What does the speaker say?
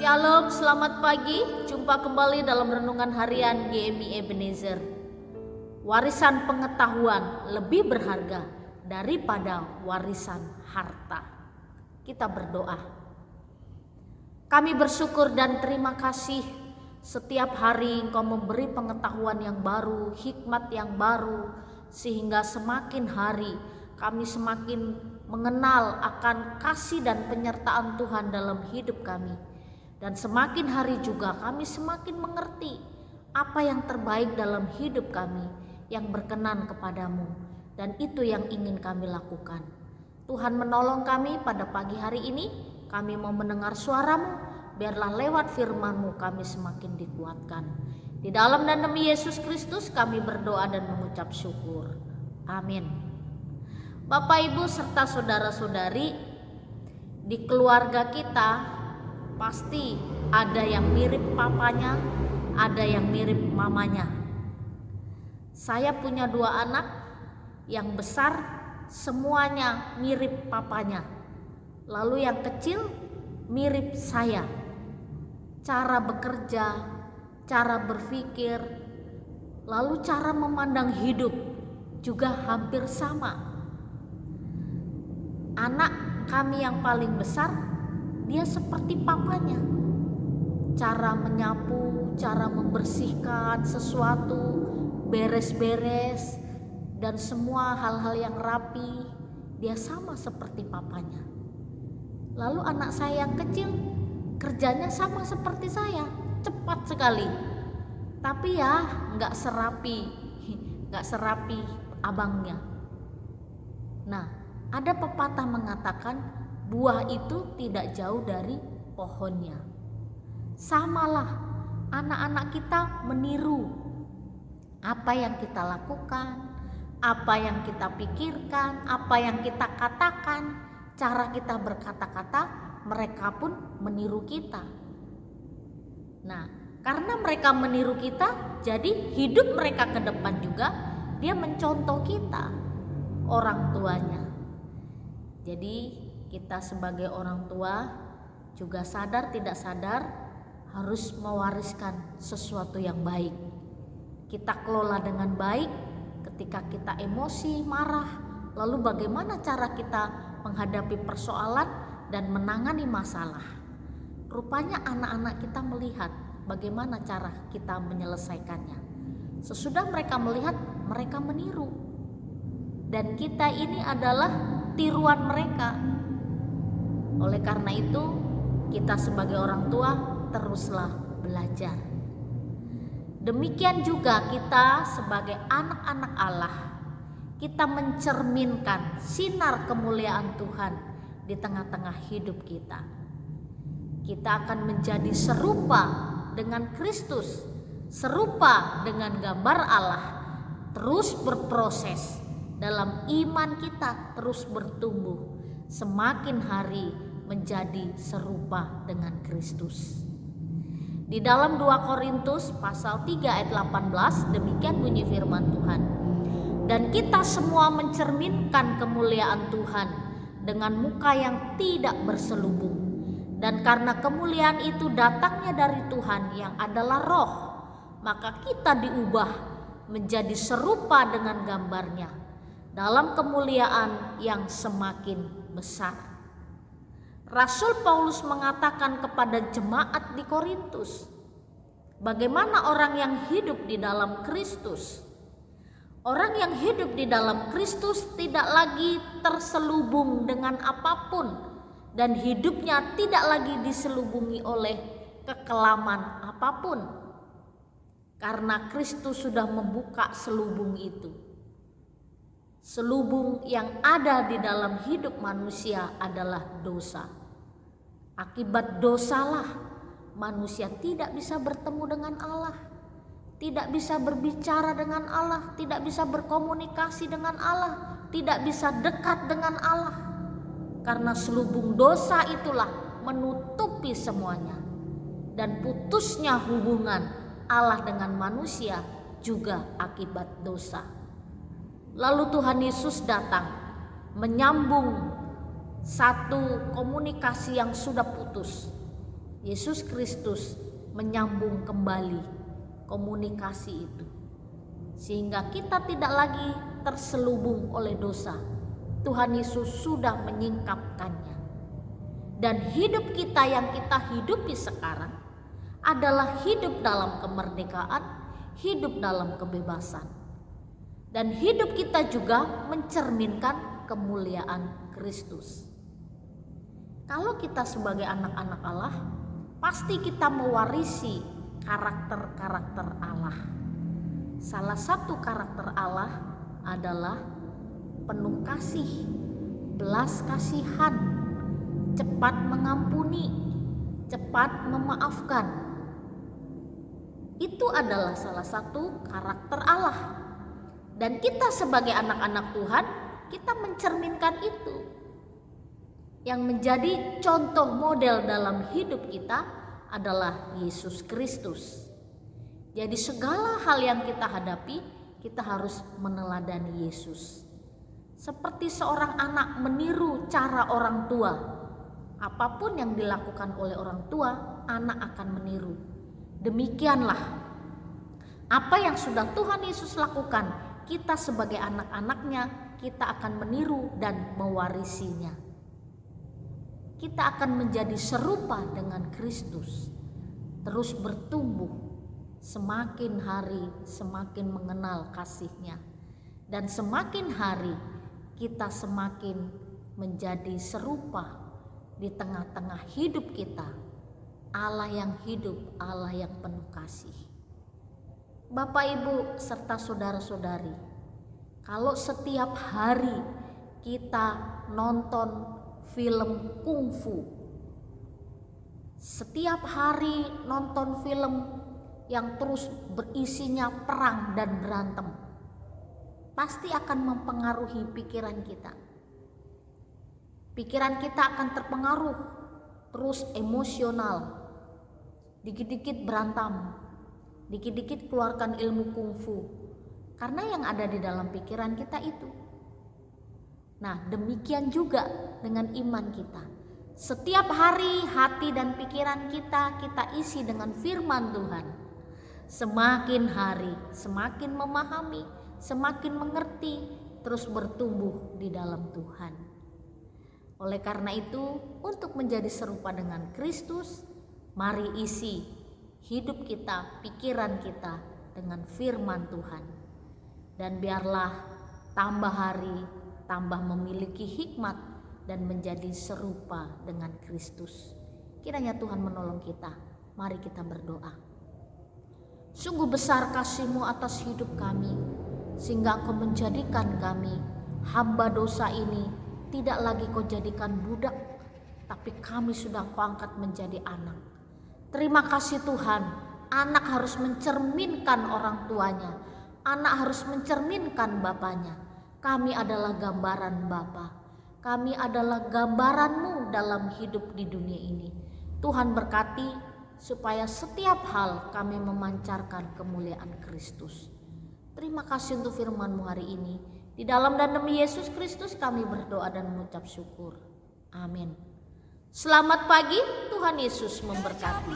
Shalom, selamat pagi. Jumpa kembali dalam renungan harian GMI Ebenezer. Warisan pengetahuan lebih berharga daripada warisan harta. Kita berdoa. Kami bersyukur dan terima kasih setiap hari Engkau memberi pengetahuan yang baru, hikmat yang baru, sehingga semakin hari kami semakin mengenal akan kasih dan penyertaan Tuhan dalam hidup kami. Dan semakin hari juga kami semakin mengerti apa yang terbaik dalam hidup kami yang berkenan kepadamu. Dan itu yang ingin kami lakukan. Tuhan menolong kami pada pagi hari ini. Kami mau mendengar suaramu. Biarlah lewat firman-Mu kami semakin dikuatkan. Di dalam dan demi Yesus Kristus kami berdoa dan mengucap syukur. Amin. Bapak, Ibu, serta saudara-saudari, di keluarga kita pasti ada yang mirip papanya, ada yang mirip mamanya. Saya punya 2 anak, yang besar semuanya mirip papanya. Lalu yang kecil mirip saya. Cara bekerja, cara berpikir, lalu cara memandang hidup juga hampir sama. Anak kami yang paling besar, dia seperti papanya. Cara menyapu, cara membersihkan sesuatu, beres-beres, dan semua hal-hal yang rapi, dia sama seperti papanya. Lalu anak saya yang kecil, kerjanya sama seperti saya, cepat sekali. Tapi ya gak serapi abangnya. Nah, ada pepatah mengatakan buah itu tidak jauh dari pohonnya. Samalah anak-anak kita meniru apa yang kita lakukan, apa yang kita pikirkan, apa yang kita katakan, cara kita berkata-kata, mereka pun meniru kita. Nah, karena mereka meniru kita, jadi hidup mereka ke depan juga dia mencontoh kita, orang tuanya. Jadi kita sebagai orang tua juga sadar tidak sadar harus mewariskan sesuatu yang baik. Kita kelola dengan baik ketika kita emosi, marah. Lalu bagaimana cara kita menghadapi persoalan dan menangani masalah. Rupanya anak-anak kita melihat bagaimana cara kita menyelesaikannya. Sesudah mereka melihat, mereka meniru. Dan kita ini adalah tiruan mereka. Oleh karena itu, kita sebagai orang tua teruslah belajar. Demikian juga kita sebagai anak-anak Allah, kita mencerminkan sinar kemuliaan Tuhan di tengah-tengah hidup kita. Kita akan menjadi serupa dengan Kristus, serupa dengan gambar Allah, terus berproses dalam iman kita, terus bertumbuh, semakin hari menjadi serupa dengan Kristus. Di dalam 2 Korintus pasal 3 ayat 18 demikian bunyi firman Tuhan. Dan kita semua mencerminkan kemuliaan Tuhan dengan muka yang tidak berselubung. Dan karena kemuliaan itu datangnya dari Tuhan yang adalah Roh, maka kita diubah menjadi serupa dengan gambarnya dalam kemuliaan yang semakin besar. Rasul Paulus mengatakan kepada jemaat di Korintus, bagaimana orang yang hidup di dalam Kristus. Orang yang hidup di dalam Kristus tidak lagi terselubung dengan apapun dan hidupnya tidak lagi diselubungi oleh kekelaman apapun. Karena Kristus sudah membuka selubung itu. Selubung yang ada di dalam hidup manusia adalah dosa. Akibat dosalah manusia tidak bisa bertemu dengan Allah, tidak bisa berbicara dengan Allah, tidak bisa berkomunikasi dengan Allah, tidak bisa dekat dengan Allah. Karena selubung dosa itulah menutupi semuanya. Dan putusnya hubungan Allah dengan manusia juga akibat dosa. Lalu Tuhan Yesus datang menyambung satu komunikasi yang sudah putus. Yesus Kristus menyambung kembali komunikasi itu, sehingga kita tidak lagi terselubung oleh dosa. Tuhan Yesus sudah menyingkapkannya, dan hidup kita yang kita hidupi sekarang adalah hidup dalam kemerdekaan, hidup dalam kebebasan, dan hidup kita juga mencerminkan kemuliaan Kristus. Kalau kita sebagai anak-anak Allah, pasti kita mewarisi karakter-karakter Allah. Salah satu karakter Allah adalah penuh kasih, belas kasihan, cepat mengampuni, cepat memaafkan. Itu adalah salah satu karakter Allah. Dan kita sebagai anak-anak Tuhan, kita mencerminkan itu. Yang menjadi contoh model dalam hidup kita adalah Yesus Kristus. Jadi segala hal yang kita hadapi, kita harus meneladani Yesus. Seperti seorang anak meniru cara orang tua. Apapun yang dilakukan oleh orang tua, anak akan meniru. Demikianlah apa yang sudah Tuhan Yesus lakukan, kita sebagai anak-anaknya, kita akan meniru dan mewarisinya. Kita akan menjadi serupa dengan Kristus, terus bertumbuh, semakin hari semakin mengenal kasih-Nya, dan semakin hari kita semakin menjadi serupa di tengah-tengah hidup kita, Allah yang hidup, Allah yang penuh kasih. Bapak, Ibu, serta saudara-saudari, kalau setiap hari kita nonton film kungfu, setiap hari nonton film yang terus berisinya perang dan berantem, pasti akan mempengaruhi pikiran kita. Pikiran kita akan terpengaruh, terus emosional, dikit-dikit berantem, dikit-dikit keluarkan ilmu kungfu, karena yang ada di dalam pikiran kita itu. Nah, demikian juga dengan iman kita. Setiap hari hati dan pikiran kita isi dengan firman Tuhan. Semakin hari semakin memahami, semakin mengerti, terus bertumbuh di dalam Tuhan. Oleh karena itu, untuk menjadi serupa dengan Kristus, mari isi hidup kita, pikiran kita dengan firman Tuhan. Dan biarlah tambah hari tambah memiliki hikmat dan menjadi serupa dengan Kristus. Kiranya Tuhan menolong kita. Mari kita berdoa. Sungguh besar kasih-Mu atas hidup kami, sehingga Engkau menjadikan kami, hamba dosa ini, tidak lagi Kau jadikan budak, tapi kami sudah Kau angkat menjadi anak. Terima kasih Tuhan. Anak harus mencerminkan orang tuanya, anak harus mencerminkan bapaknya. Kami adalah gambaran Bapa. Kami adalah gambaran-Mu dalam hidup di dunia ini. Tuhan berkati supaya setiap hal kami memancarkan kemuliaan Kristus. Terima kasih untuk firman-Mu hari ini. Di dalam dan demi Yesus Kristus kami berdoa dan mengucap syukur. Amin. Selamat pagi, Tuhan Yesus memberkati.